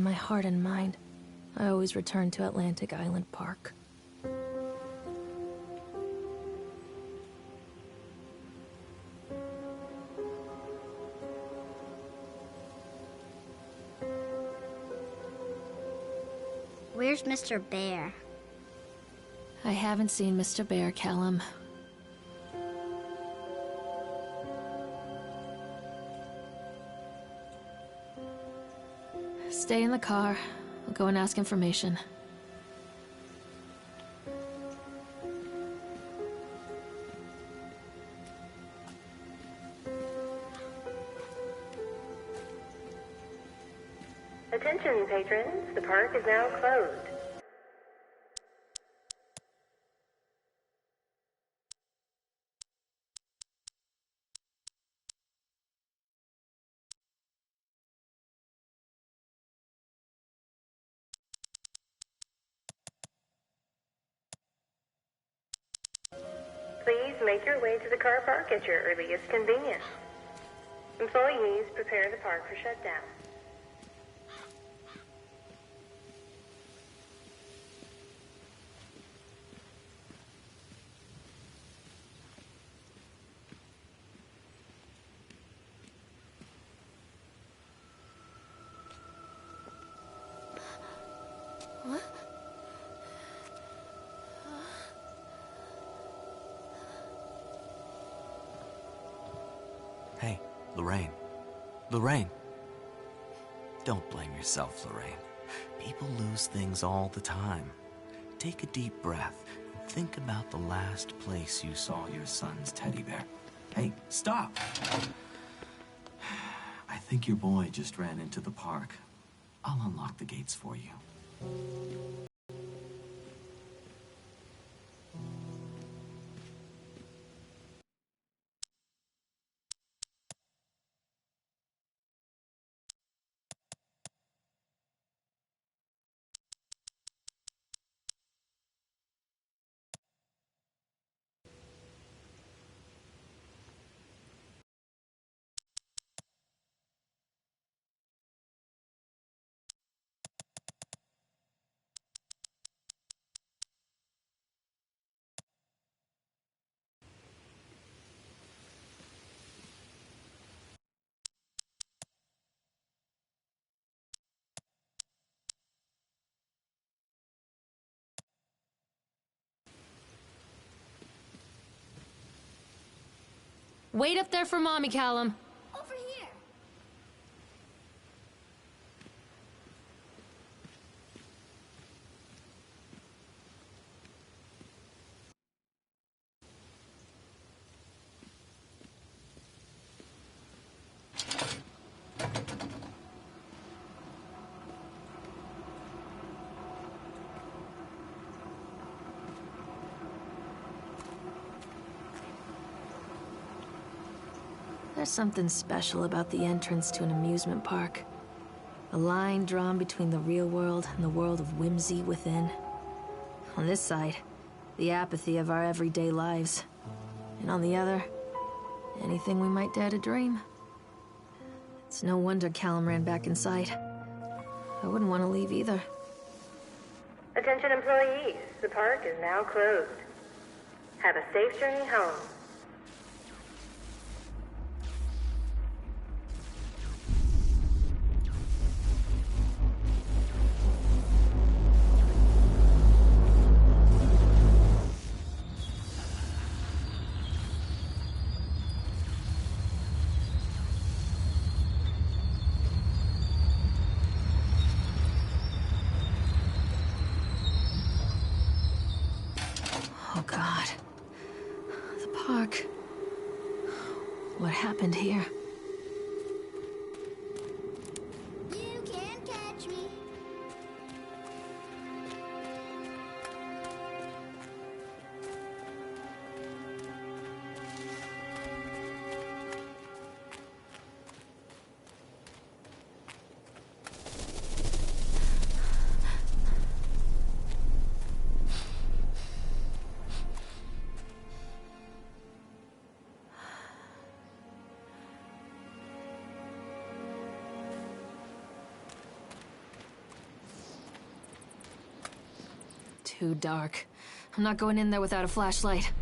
In my heart and mind, I always return to Atlantic Island Park. Where's Mr. Bear? I haven't seen Mr. Bear, Callum. Stay in the car. I'll go and ask information. Attention, patrons. The park is now closed. Please make your way to the car park at your earliest convenience. Employees, prepare the park for shutdown. Hey, Lorraine. Lorraine. Don't blame yourself, Lorraine. People lose things all the time. Take a deep breath and think about the last place you saw your son's teddy bear. Hey, stop! I think your boy just ran into the park. I'll unlock the gates for you. Wait up there for Mommy, Callum. Over here. There's something special about the entrance to an amusement park. A line drawn between the real world and the world of whimsy within. On this side, the apathy of our everyday lives. And on the other, anything we might dare to dream. It's no wonder Callum ran back inside. I wouldn't want to leave either. Attention employees, the park is now closed. Have a safe journey home. Oh God. The park. What happened here? You can't catch me. too dark. I'm not going in there without a flashlight.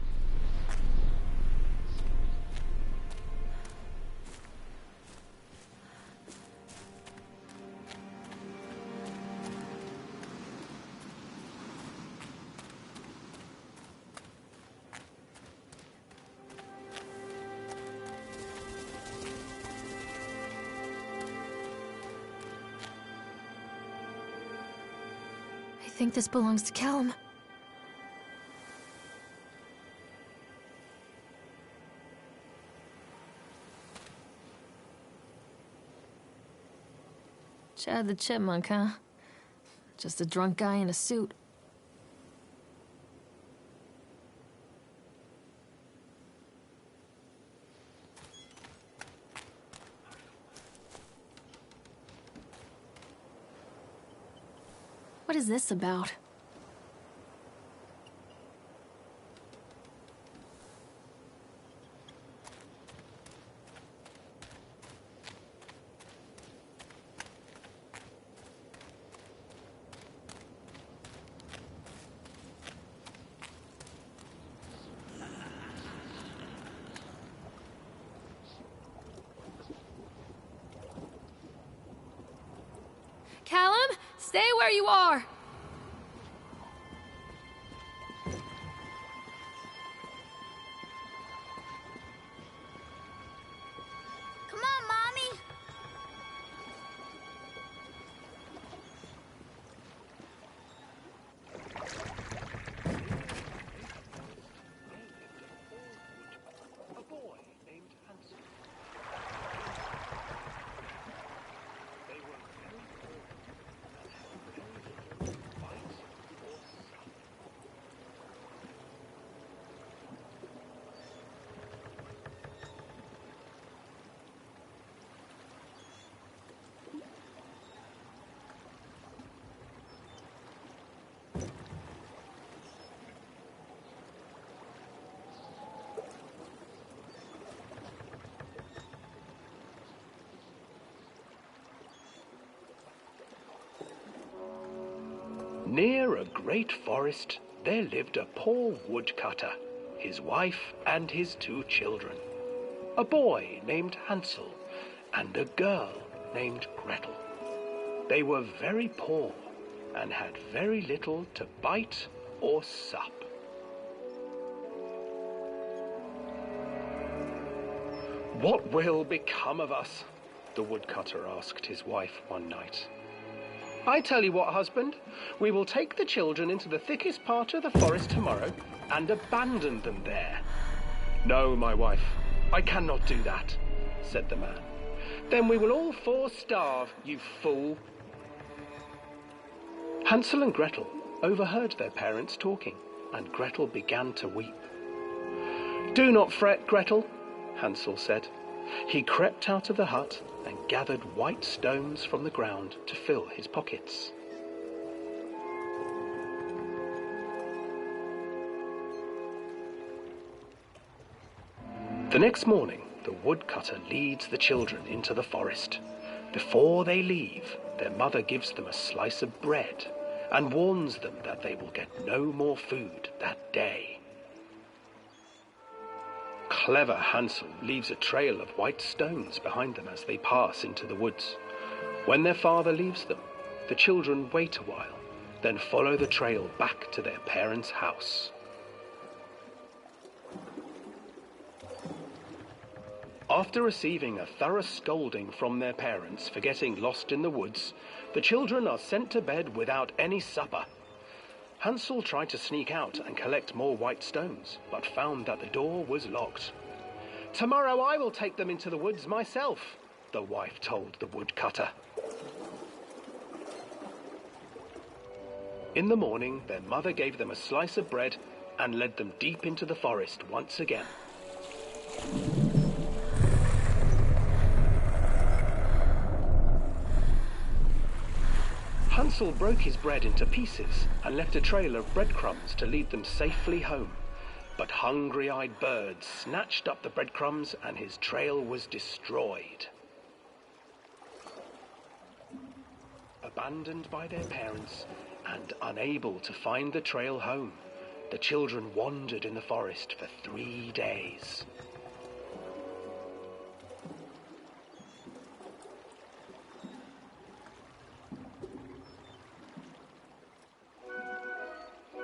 I think this belongs to Callum. Chad the Chipmunk, huh? Just a drunk guy in a suit. What is this about? Callum, stay where you are! Come on, Mommy. A boy named Hansel. They were very poor and had very little to bite or suck. Near a great forest, there lived a poor woodcutter, his wife and his 2 children. A boy named Hansel and a girl named Gretel. They were very poor and had very little to bite or sup. "What will become of us?" the woodcutter asked his wife one night. "I tell you what, husband, we will take the children into the thickest part of the forest tomorrow and abandon them there." "No, my wife, I cannot do that," said the man. "Then we will all 4 starve, you fool." Hansel and Gretel overheard their parents talking, and Gretel began to weep. "Do not fret, Gretel," Hansel said. He crept out of the hut and gathered white stones from the ground to fill his pockets. The next morning, the woodcutter leads the children into the forest. Before they leave, their mother gives them a slice of bread and warns them that they will get no more food that day. Clever Hansel leaves a trail of white stones behind them as they pass into the woods. When their father leaves them, the children wait a while, then follow the trail back to their parents' house. After receiving a thorough scolding from their parents for getting lost in the woods, the children are sent to bed without any supper. Hansel tried to sneak out and collect more white stones, but found that the door was locked. "Tomorrow I will take them into the woods myself," the wife told the woodcutter. In the morning, their mother gave them a slice of bread and led them deep into the forest once again. Hansel broke his bread into pieces and left a trail of breadcrumbs to lead them safely home. But hungry-eyed birds snatched up the breadcrumbs and his trail was destroyed. A abandoned by their parents and unable to find the trail home, the children wandered in the forest for 3 days.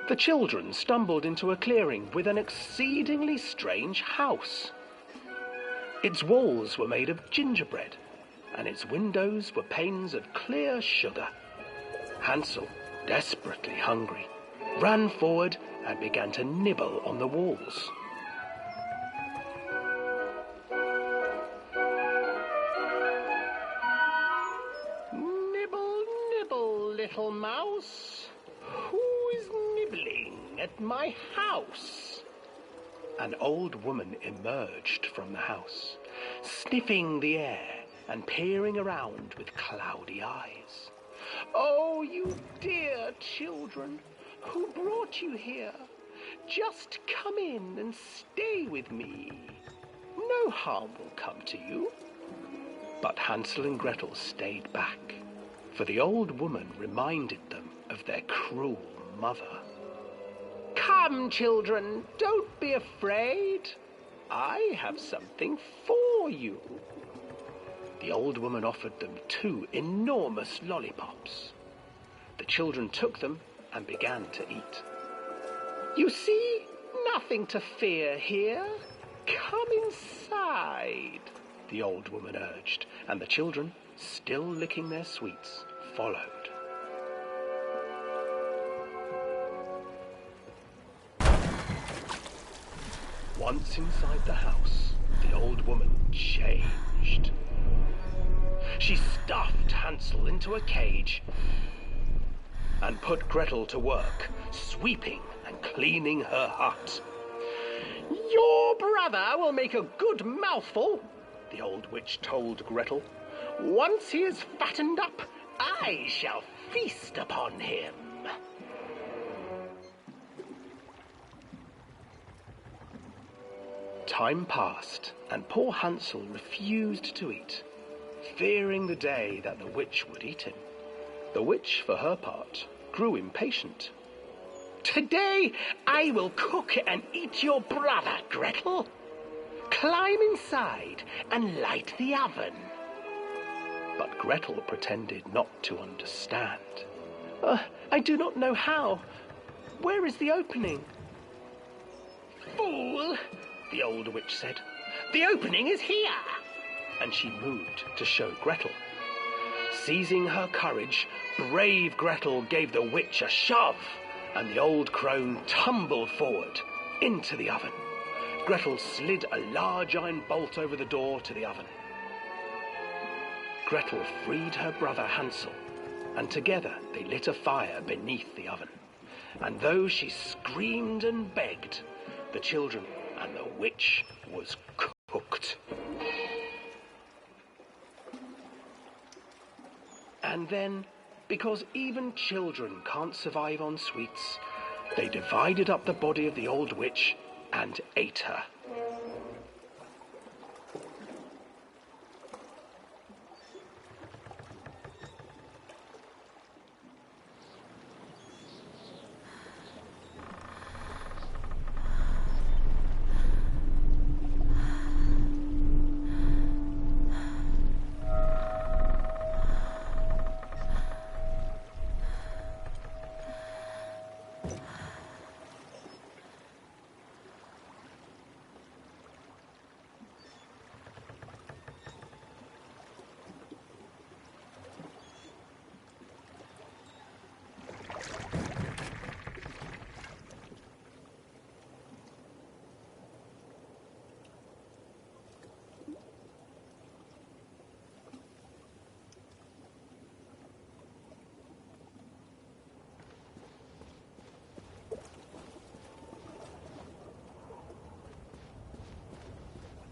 The children stumbled into a clearing with an exceedingly strange house. Its walls were made of gingerbread, and its windows were panes of clear sugar. Hansel, desperately hungry, ran forward and began to nibble on the walls. Nibble, nibble, little mouse. Who is nibbling at my house? An old woman emerged from the house, sniffing the air and peering around with cloudy eyes. Oh, you dear children, who brought you here? Just come in and stay with me. No harm will come to you. But Hansel and Gretel stayed back, for the old woman reminded them of their cruel mother. Come, children, don't be afraid. I have something for you. The old woman offered them 2 enormous lollipops. The children took them and began to eat. You see, nothing to fear here. Come inside, the old woman urged, and the children, still licking their sweets, followed. Once inside the house, the old woman changed. She stuffed Hansel into a cage and put Gretel to work, sweeping and cleaning her hut. Your brother will make a good mouthful, the old witch told Gretel. Once he is fattened up, I shall feast upon him. Time passed, and poor Hansel refused to eat, fearing the day that the witch would eat him. The witch, for her part, grew impatient. Today I will cook and eat your brother, Gretel. Climb inside and light the oven. But Gretel pretended not to understand. I do not know how. Where is the opening? Fool, the old witch said. The opening is here. And she moved to show Gretel. Seizing her courage, brave Gretel gave the witch a shove, and the old crone tumbled forward into the oven. Gretel slid a large iron bolt over the door to the oven. Gretel freed her brother Hansel, and together they lit a fire beneath the oven. And though she screamed and begged, the children and the witch was cooked. And then, because even children can't survive on sweets, they divided up the body of the old witch and ate her.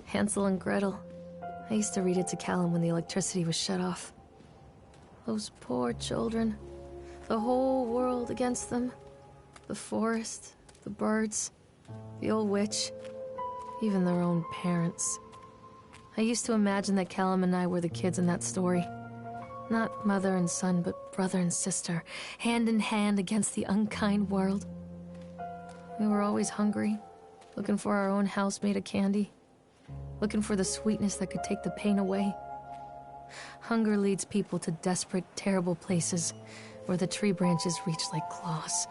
Hansel and Gretel. I used to read it to Callum when the electricity was shut off. Those poor children. The whole world against them. The forest, the birds, the old witch, even their own parents. I used to imagine that Callum and I were the kids in that story. Not mother and son, but brother and sister, hand in hand against the unkind world. We were always hungry, looking for our own house made of candy, looking for the sweetness that could take the pain away. Hunger leads people to desperate, terrible places where the tree branches reach like claws.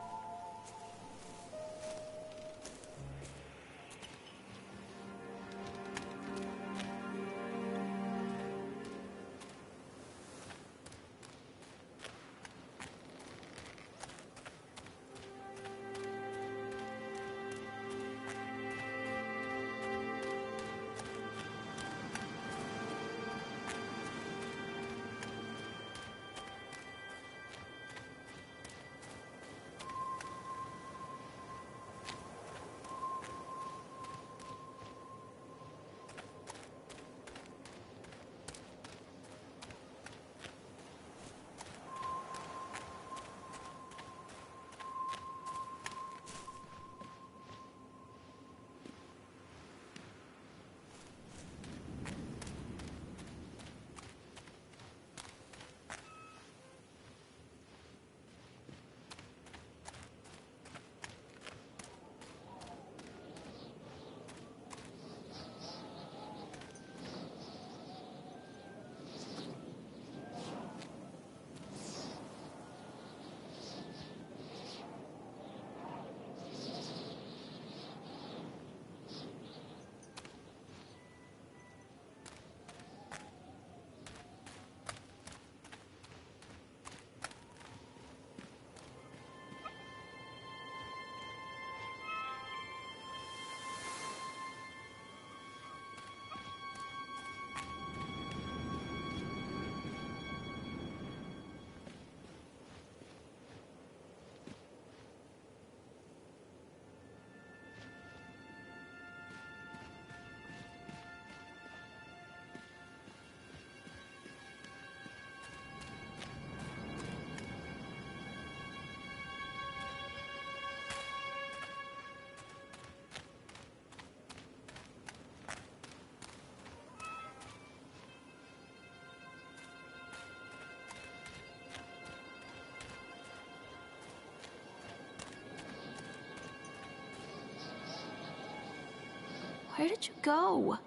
Where did you go?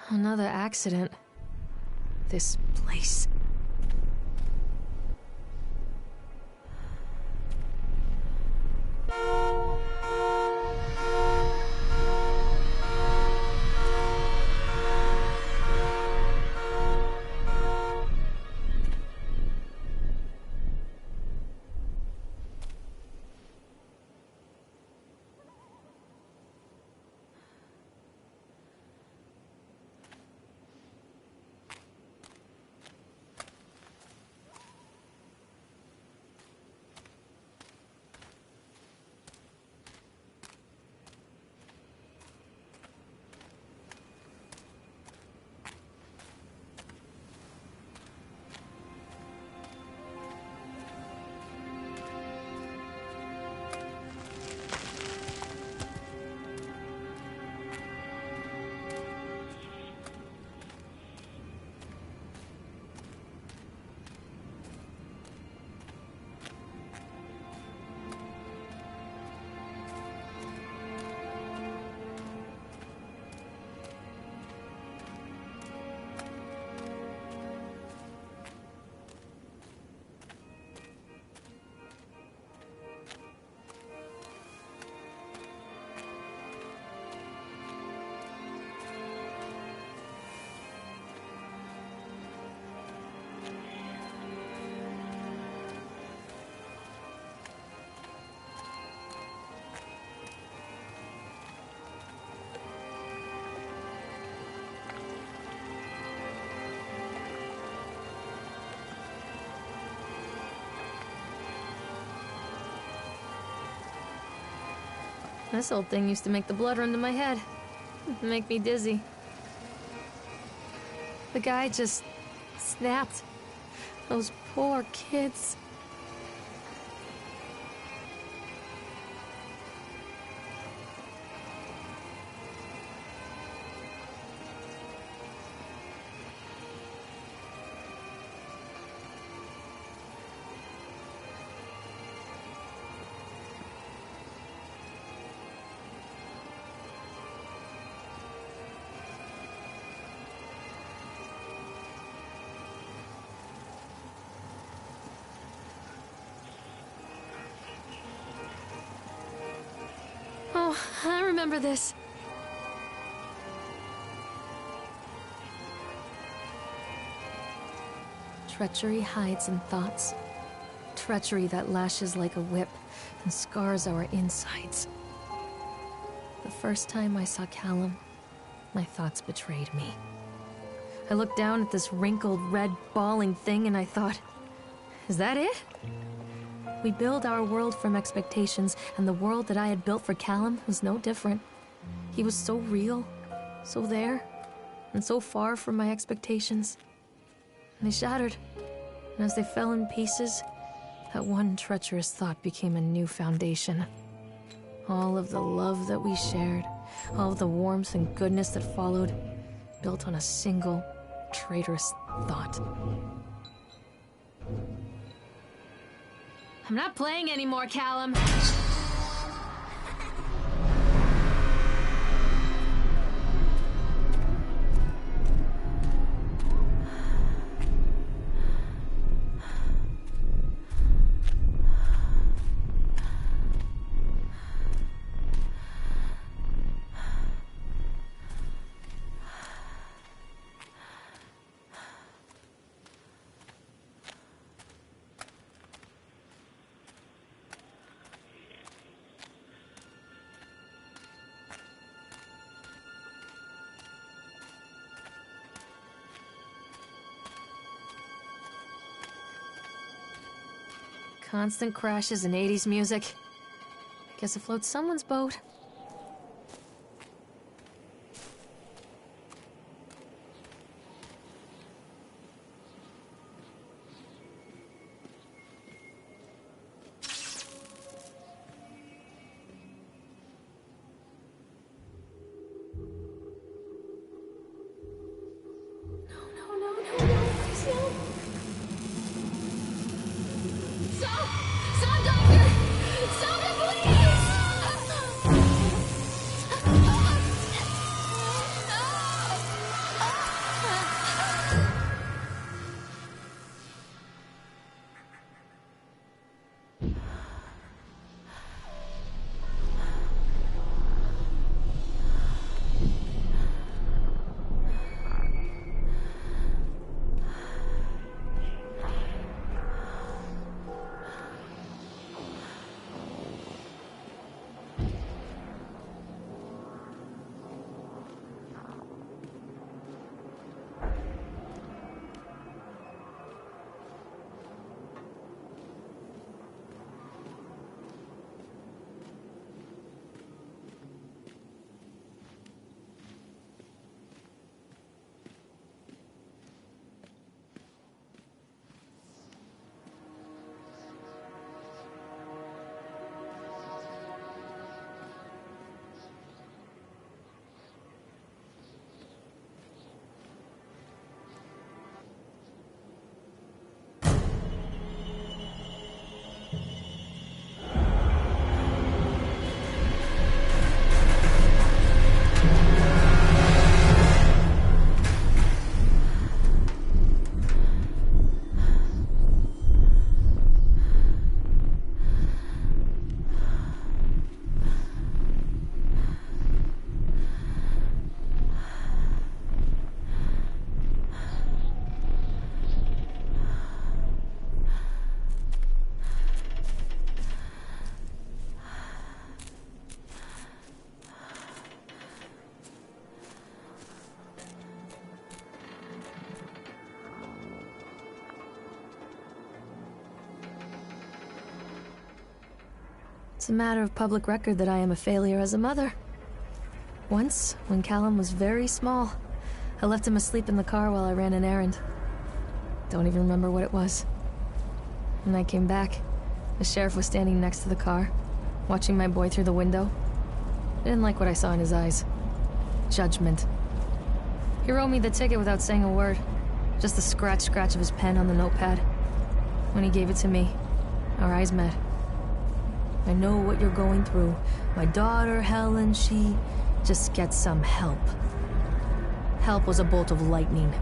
Another accident. This place. This old thing used to make the blood run to my head. Make me dizzy. The guy just snapped. Those poor kids. Oh, I remember this. Treachery hides in thoughts. Treachery that lashes like a whip and scars our insides. The first time I saw Callum, my thoughts betrayed me. I looked down at this wrinkled, red, bawling thing and I thought, is that it? We build our world from expectations, and the world that I had built for Callum was no different. He was so real, so there, and so far from my expectations. And they shattered, and as they fell in pieces, that one treacherous thought became a new foundation. All of the love that we shared, all of the warmth and goodness that followed, built on a single, traitorous thought. I'm not playing anymore, Callum. Constant crashes and 80s music. Guess it floats someone's boat. Stop, doctor! Stop it, please! It's a matter of public record that I am a failure as a mother. Once, when Callum was very small, I left him asleep in the car while I ran an errand. Don't even remember what it was. When I came back, the sheriff was standing next to the car, watching my boy through the window. I didn't like what I saw in his eyes. Judgment. He wrote me the ticket without saying a word. Just the scratch of his pen on the notepad. When he gave it to me, our eyes met. I know what you're going through. My daughter, Helen, she just gets some help. Help was a bolt of lightning.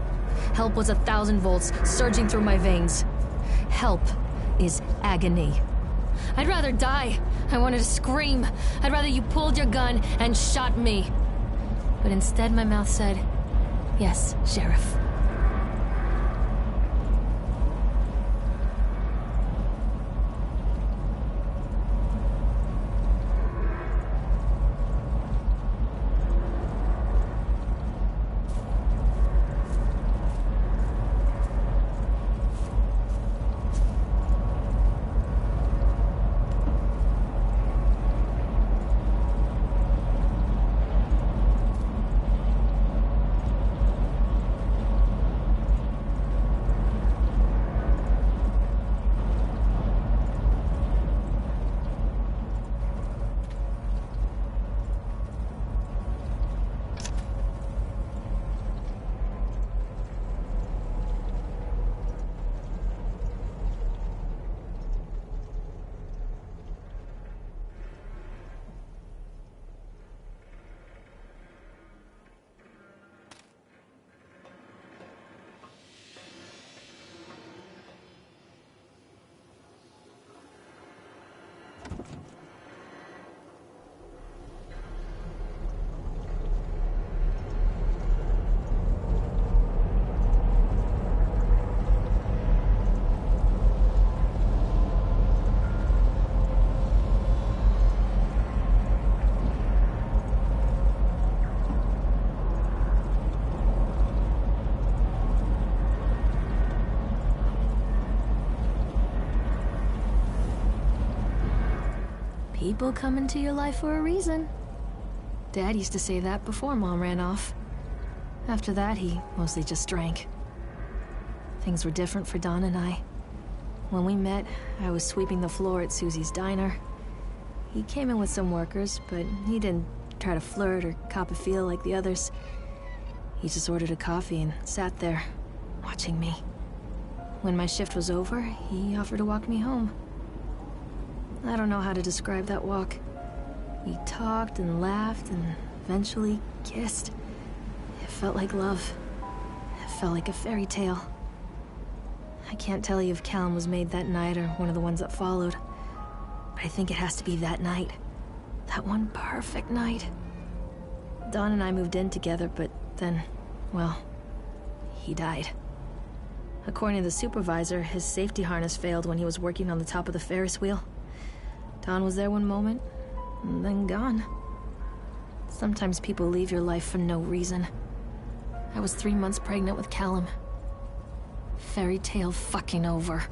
Help was 1,000 volts surging through my veins. Help is agony. I'd rather die. I wanted to scream. I'd rather you pulled your gun and shot me. But instead my mouth said, "Yes, Sheriff." People come into your life for a reason. Dad used to say that before Mom ran off. After that, he mostly just drank. Things were different for Don and I. When we met, I was sweeping the floor at Susie's diner. He came in with some workers, but he didn't try to flirt or cop a feel like the others. He just ordered a coffee and sat there, watching me. When my shift was over, he offered to walk me home. I don't know how to describe that walk. We talked and laughed and eventually kissed. It felt like love. It felt like a fairy tale. I can't tell you if Callum was made that night or one of the ones that followed, but I think it has to be that night. That one perfect night. Don and I moved in together, but then, well, he died. According to the supervisor, his safety harness failed when he was working on the top of the Ferris wheel. Don was there one moment, and then gone. Sometimes people leave your life for no reason. I was 3 months pregnant with Callum. Fairy tale fucking over.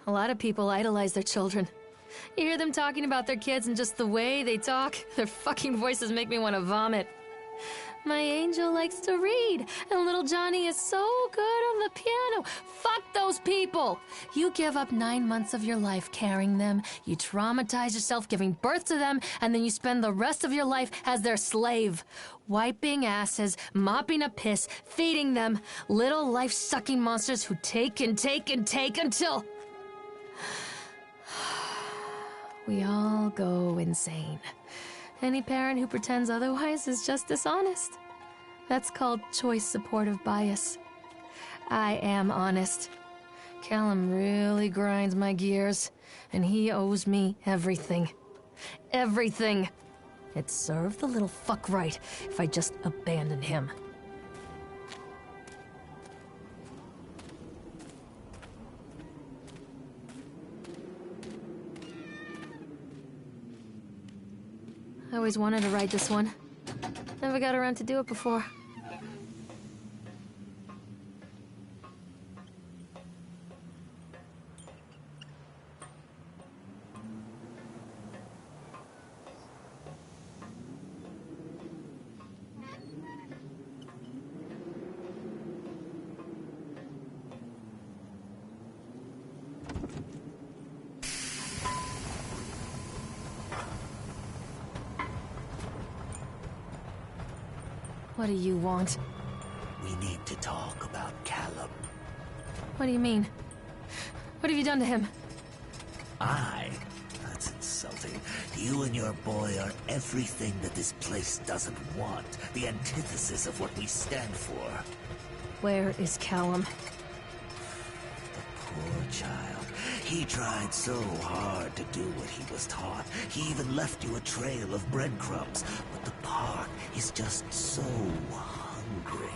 A lot of people idolize their children. You hear them talking about their kids and just the way they talk, their fucking voices make me want to vomit. My angel likes to read, and little Johnny is so good on the piano. Fuck those people! You give up 9 months of your life carrying them, you traumatize yourself giving birth to them, and then you spend the rest of your life as their slave. Wiping asses, mopping a piss, feeding them. Little life-sucking monsters who take and take and take until... we all go insane. Any parent who pretends otherwise is just dishonest. That's called choice supportive bias. I am honest. Callum really grinds my gears, and he owes me everything. Everything. It'd serve the little fuck right if I just abandoned him. I always wanted to ride this one. Never got around to do it before. What do you want? We need to talk about Callum. What do you mean? What have you done to him? That's insulting. You and your boy are everything that this place doesn't want. The antithesis of what we stand for. Where is Callum? The poor child. He tried so hard to do what he was taught. He even left you a trail of breadcrumbs. But the park is just so hungry.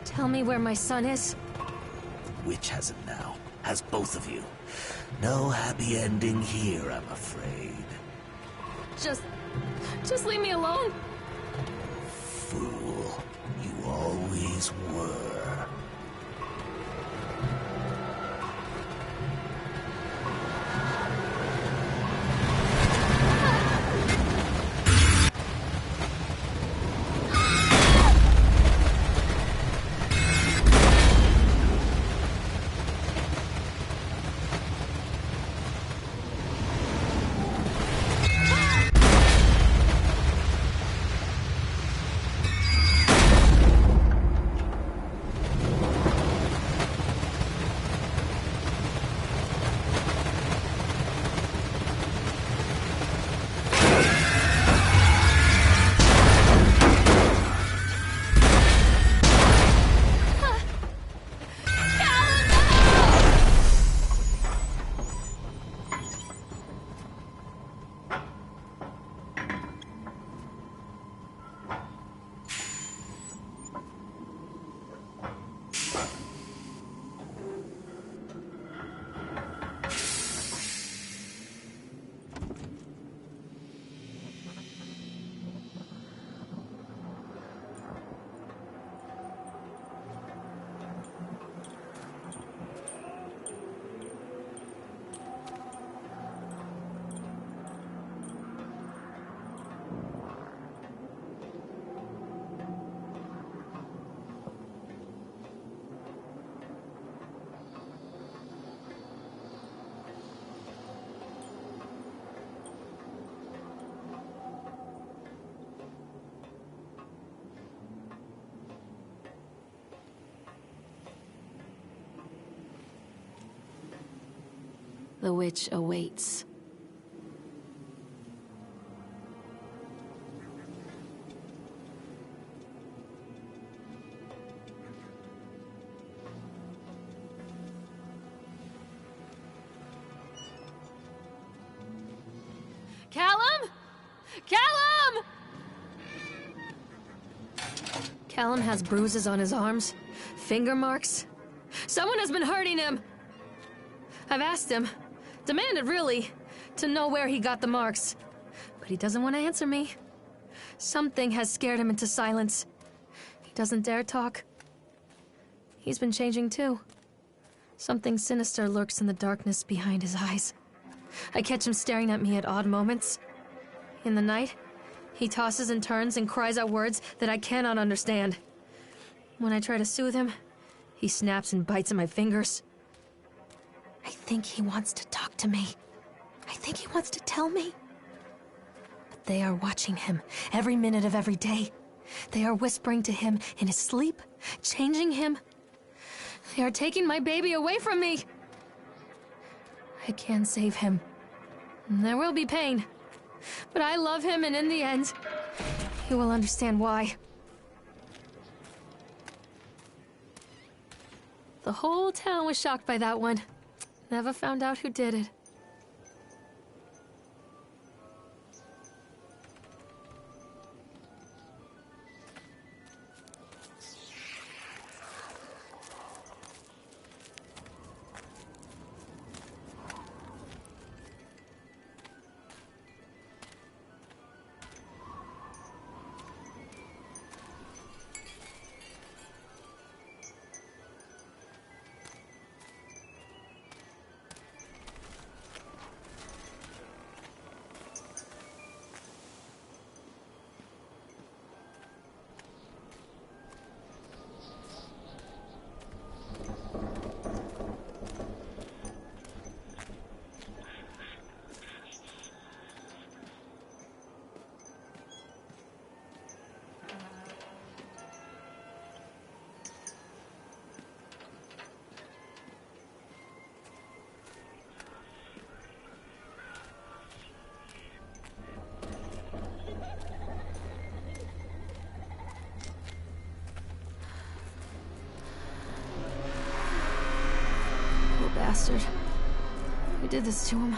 Tell me where my son is. The witch has him now. Has both of you. No happy ending here, I'm afraid. Just leave me alone. Fool. You always were. The witch awaits. Callum? Callum! Callum has bruises on his arms, finger marks. Someone has been hurting him. I've asked him, demanded really, to know where he got the marks. But he doesn't want to answer me. Something has scared him into silence. He doesn't dare talk. He's been changing too. Something sinister lurks in the darkness behind his eyes. I catch him staring at me at odd moments. In the night, he tosses and turns and cries out words that I cannot understand. When I try to soothe him, he snaps and bites at my fingers. I think he wants to talk to me. I think he wants to tell me. But they are watching him every minute of every day. They are whispering to him in his sleep, changing him. They are taking my baby away from me. I can save him. There will be pain. But I love him, and in the end, he will understand why. The whole town was shocked by that one. Never found out who did it. Bastard. Who did this to him?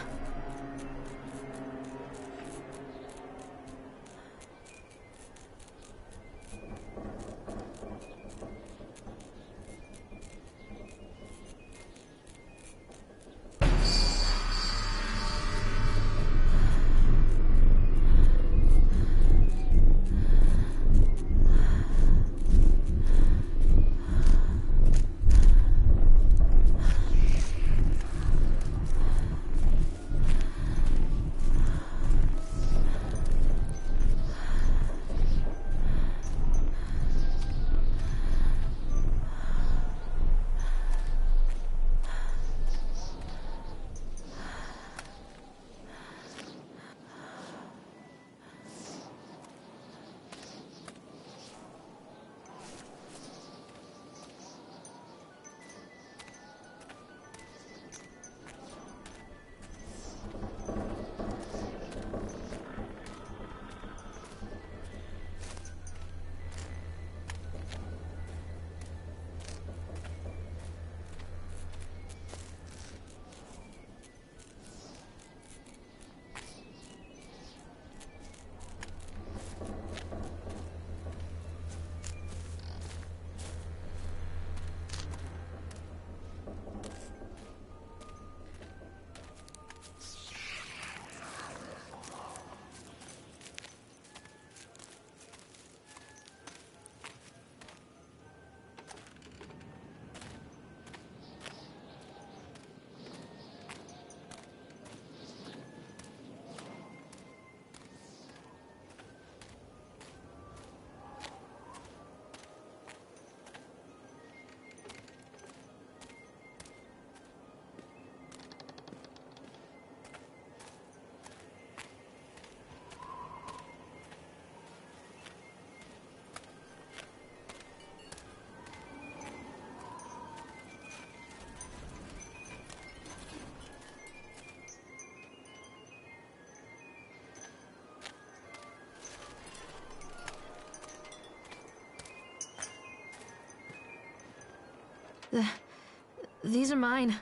These are mine.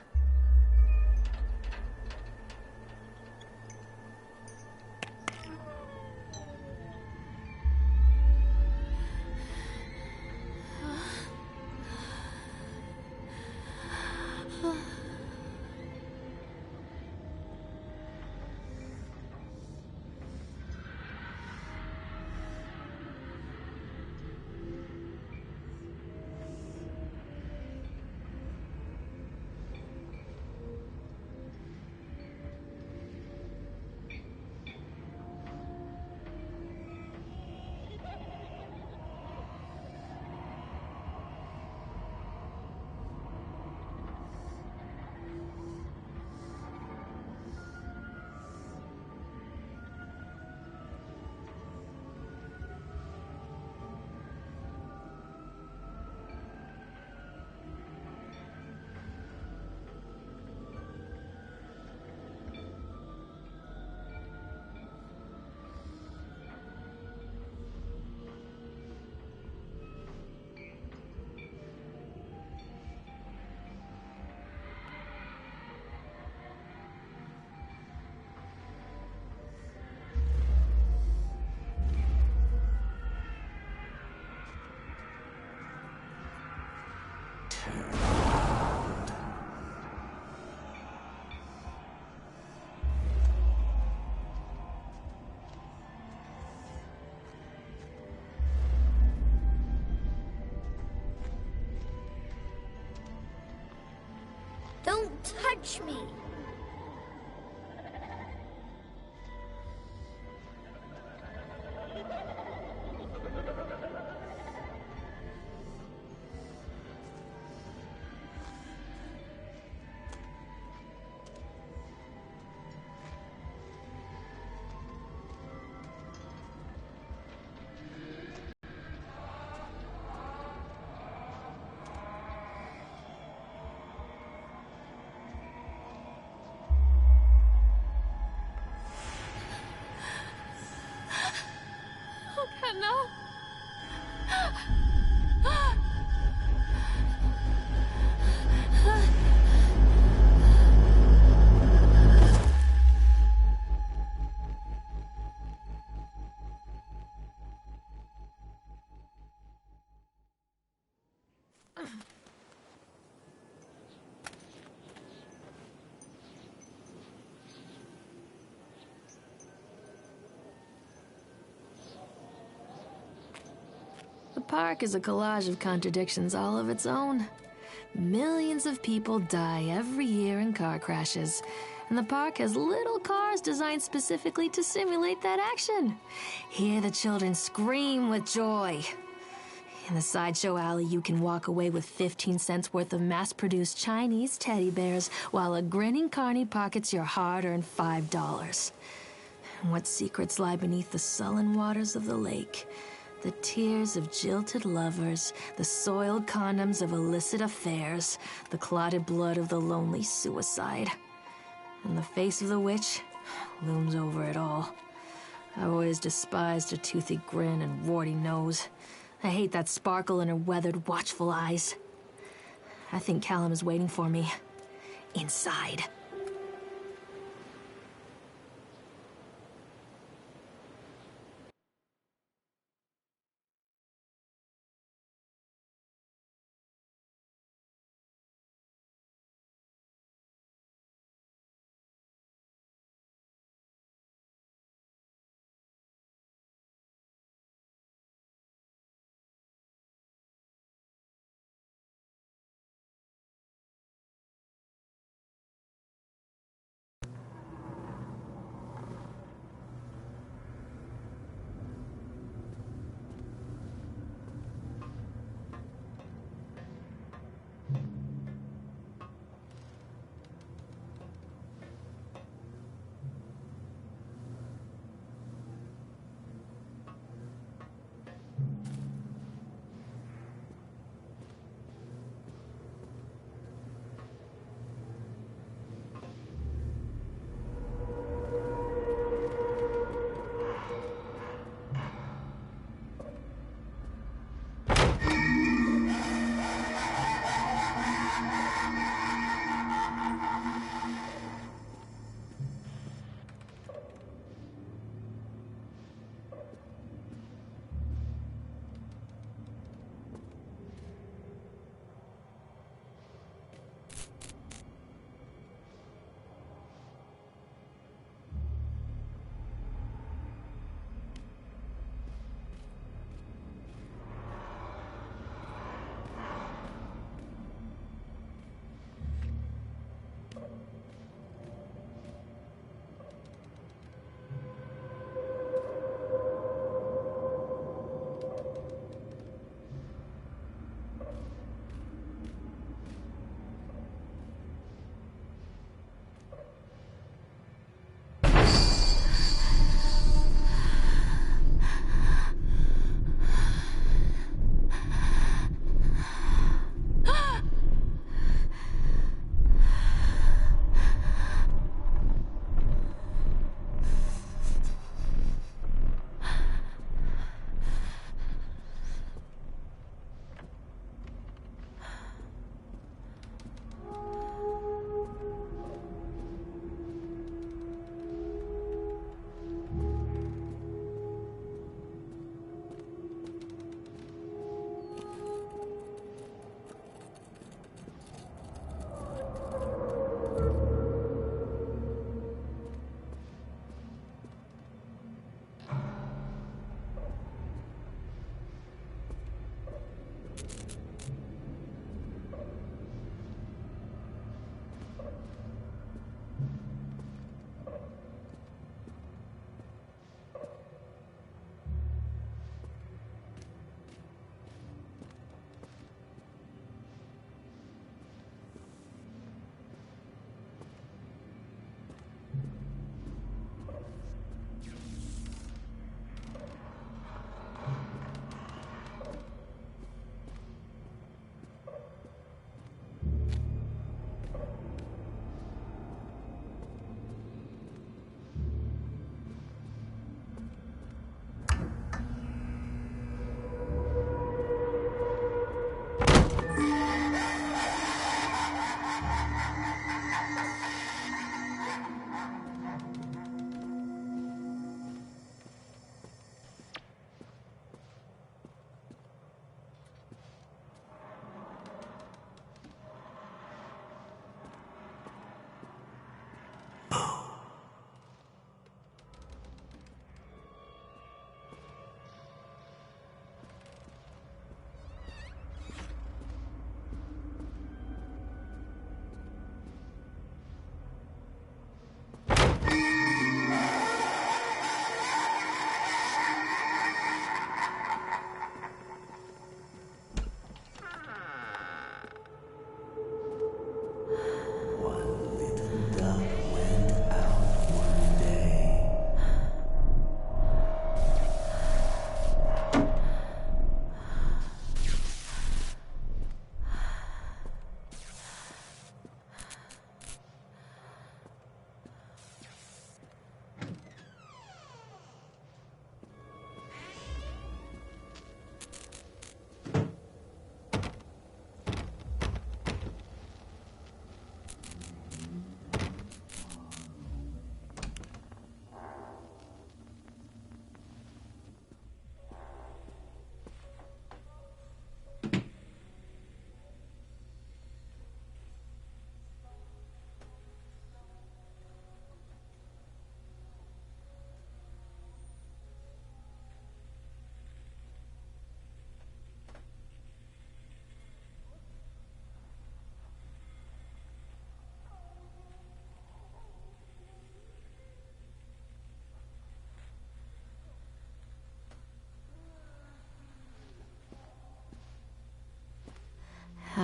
Don't touch me. No. The park is a collage of contradictions all of its own. Millions of people die every year in car crashes, and the park has little cars designed specifically to simulate that action. Hear the children scream with joy. In the sideshow alley, you can walk away with 15 cents worth of mass-produced Chinese teddy bears, while a grinning carny pockets your hard-earned $5. And what secrets lie beneath the sullen waters of the lake? The tears of jilted lovers, the soiled condoms of illicit affairs, the clotted blood of the lonely suicide. And the face of the witch looms over it all. I've always despised her toothy grin and warty nose. I hate that sparkle in her weathered, watchful eyes. I think Callum is waiting for me. Inside.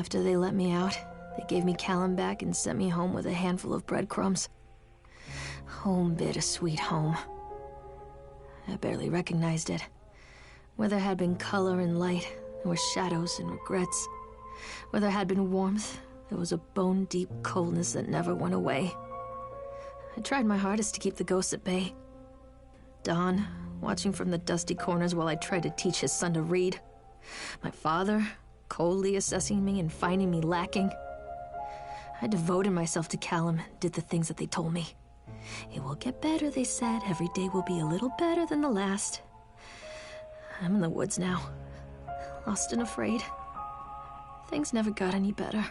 After they let me out, they gave me Callum back and sent me home with a handful of breadcrumbs. Home, bittersweet home. I barely recognized it. Where there had been color and light, there were shadows and regrets. Where there had been warmth, there was a bone-deep coldness that never went away. I tried my hardest to keep the ghosts at bay. Don, watching from the dusty corners while I tried to teach his son to read. My father, coldly assessing me and finding me lacking. I devoted myself to Callum and did the things that they told me. It will get better, they said. Every day will be a little better than the last. I'm in the woods now, lost and afraid. Things never got any better.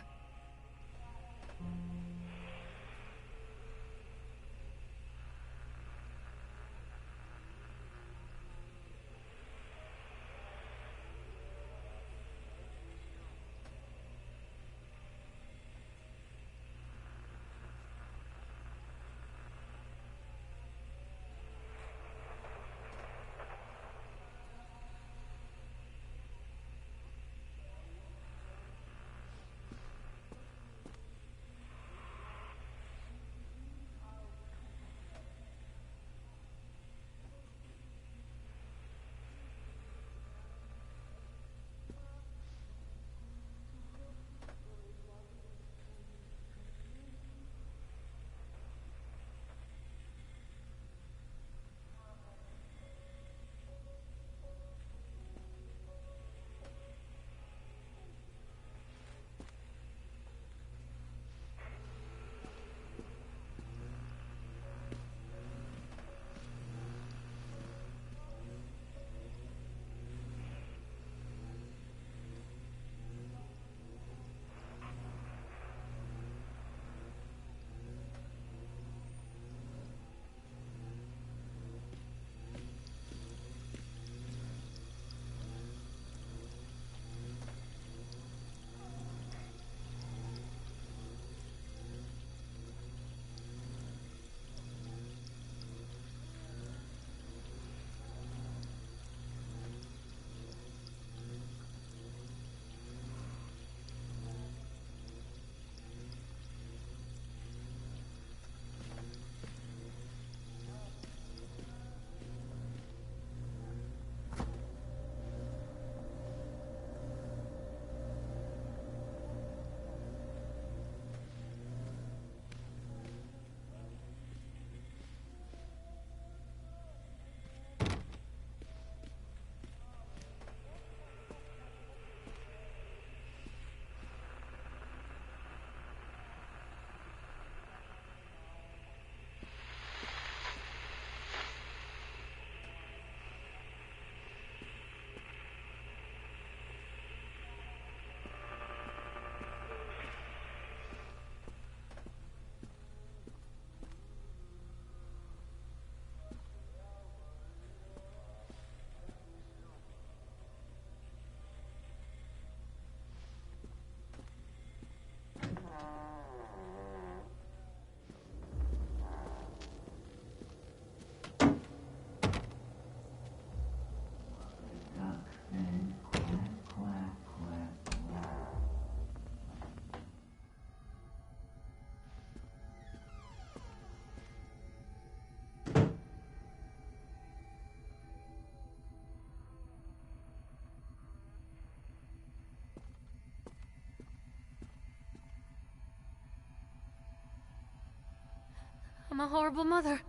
I'm a horrible mother.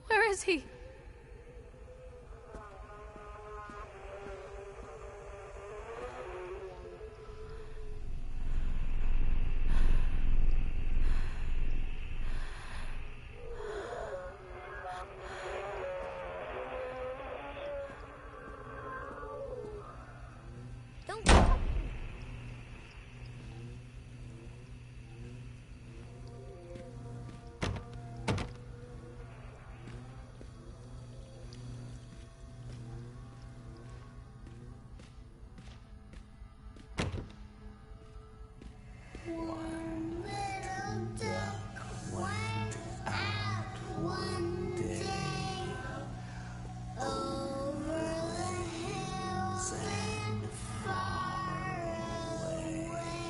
Where is he? Don't go. One little duck went out one day over the hills and far away.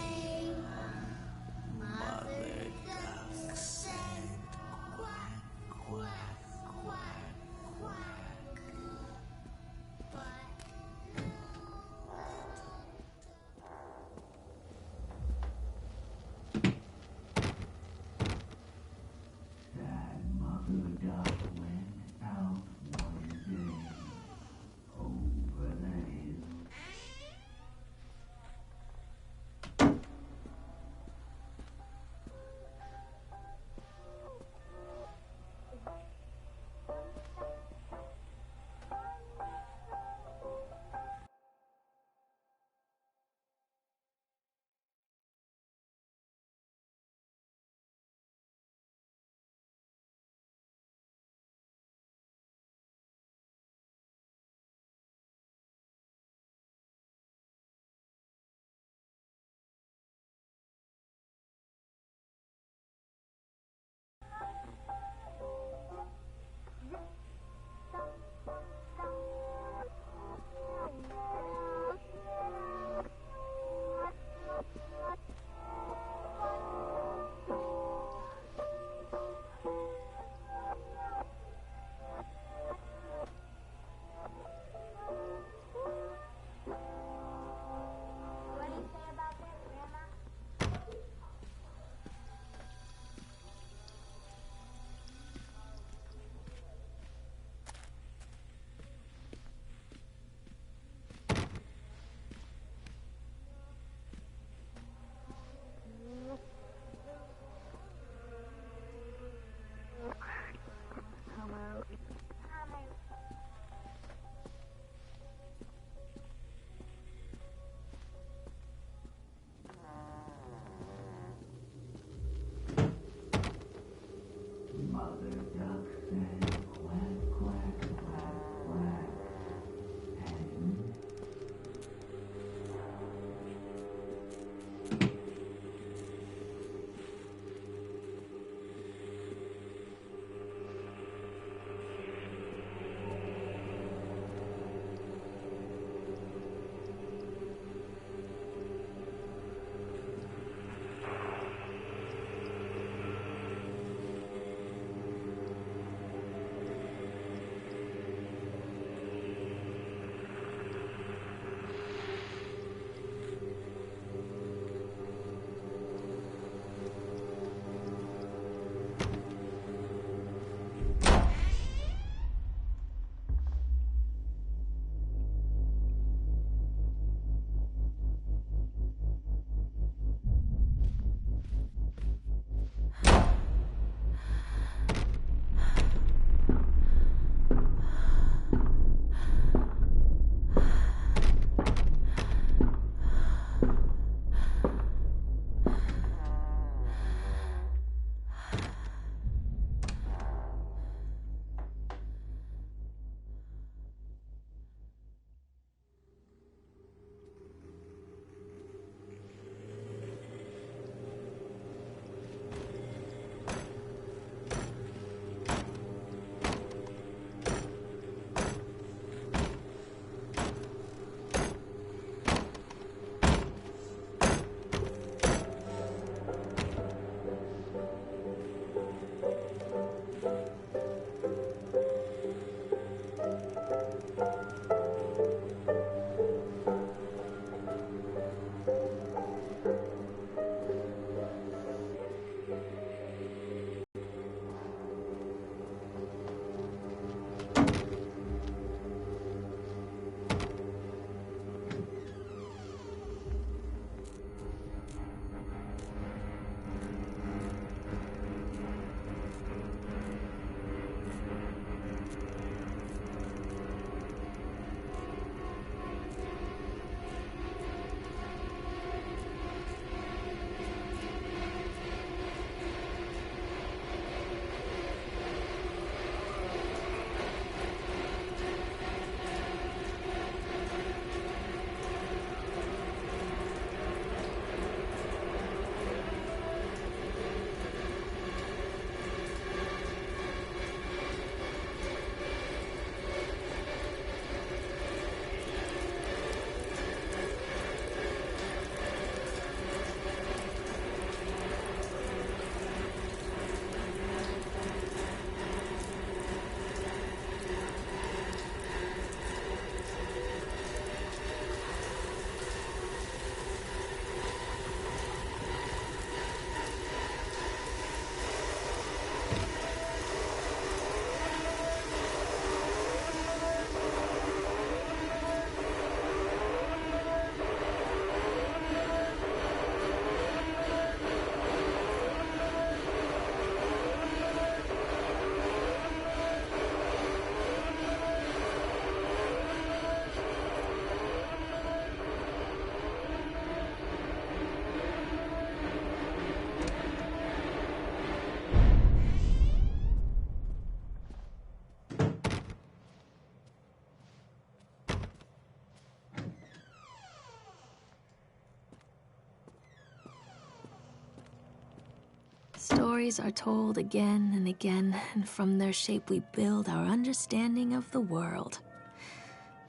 Stories are told again and again, and from their shape we build our understanding of the world.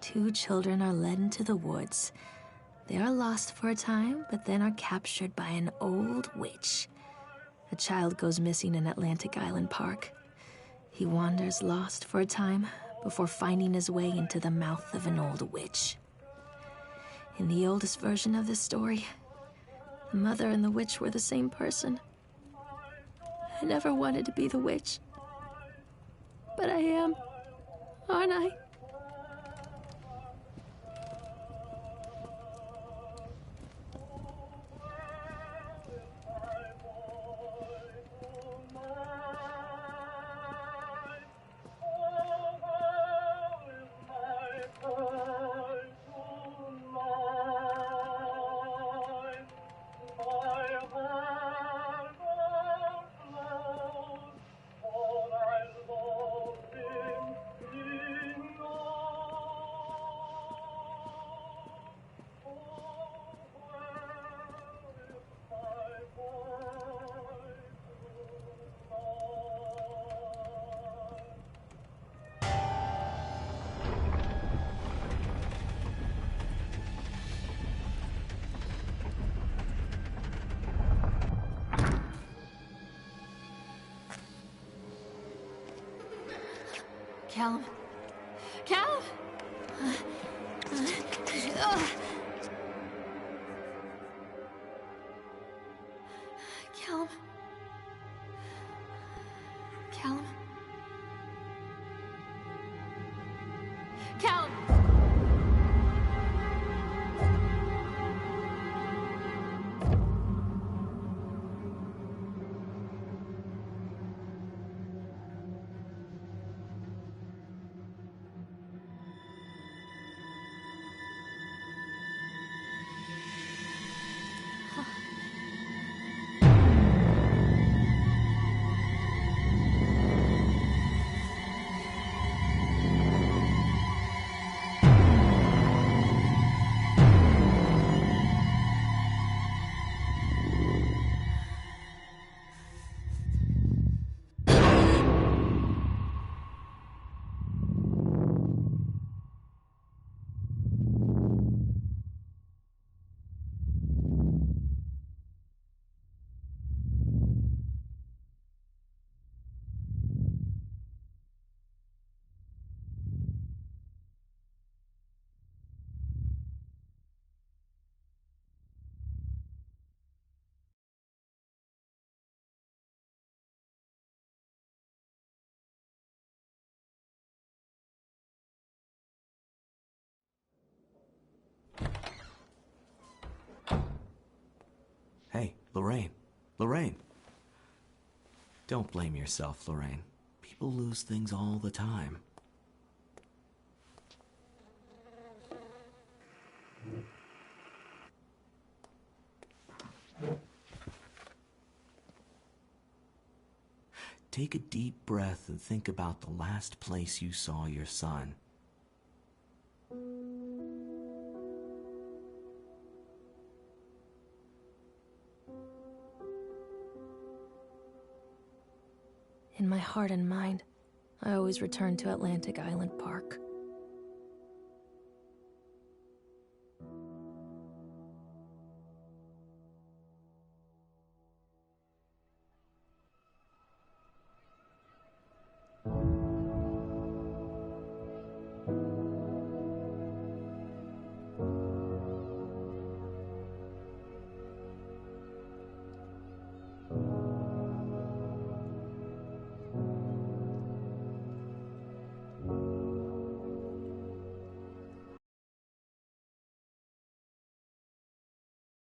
Two children are led into the woods. They are lost for a time, but then are captured by an old witch. A child goes missing in Atlantic Island Park. He wanders lost for a time before finding his way into the mouth of an old witch. In the oldest version of this story, the mother and the witch were the same person. I never wanted to be the witch, but I am, aren't I? Callum. Callum! Callum. Callum. Callum! Hey, Lorraine. Lorraine. Don't blame yourself, Lorraine. People lose things all the time. Take a deep breath and think about the last place you saw your son. In my heart and mind, I always return to Atlantic Island Park.